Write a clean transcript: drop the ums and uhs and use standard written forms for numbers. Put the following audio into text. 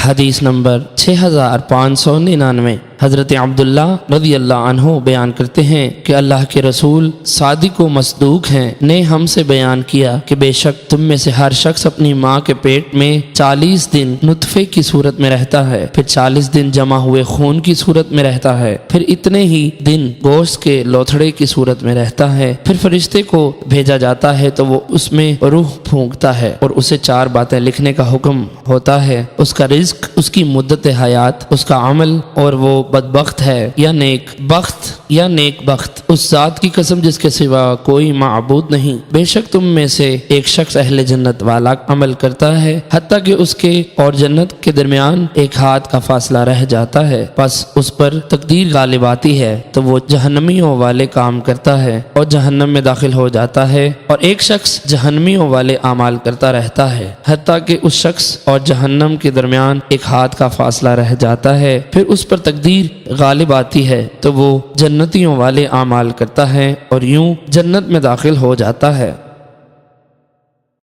حدیث نمبر 6599۔ حضرت عبداللہ رضی اللہ عنہ بیان کرتے ہیں کہ اللہ کے رسول صادق و مصدوق ہیں نے ہم سے بیان کیا کہ بے شک تم میں سے ہر شخص اپنی ماں کے پیٹ میں 40 دن نطفے کی صورت میں رہتا ہے، پھر 40 دن جمع ہوئے خون کی صورت میں رہتا ہے، پھر اتنے ہی دن گوشت کے لوتھڑے کی صورت میں رہتا ہے، پھر فرشتے کو بھیجا جاتا ہے تو وہ اس میں روح پھونکتا ہے اور اسے 4 باتیں لکھنے کا حکم ہوتا ہے: اس کا رزق، اس کی مدت حیات، اس کا عمل، اور وہ بدبخت ہے یا نیک بخت، اس ذات کی قسم جس کے سوا کوئی معبود نہیں۔ بے شک تم میں سے ایک شخص اہل جنت والا عمل کرتا ہے حتیٰ کہ اس کے اور جنت کے درمیان ایک ہاتھ کا فاصلہ رہ جاتا ہے، پس اس پر تقدیر غالب آتی ہے تو وہ جہنمیوں والے کام کرتا ہے اور جہنم میں داخل ہو جاتا ہے، اور ایک شخص جہنمیوں والے اعمال کرتا رہتا ہے حتیٰ کہ اس شخص اور جہنم کے درمیان ایک ہاتھ کا فاصلہ رہ جاتا ہے، پھر اس پر تقدیر غالب آتی ہے تو وہ جنتیوں والے اعمال کرتا ہے اور یوں جنت میں داخل ہو جاتا ہے۔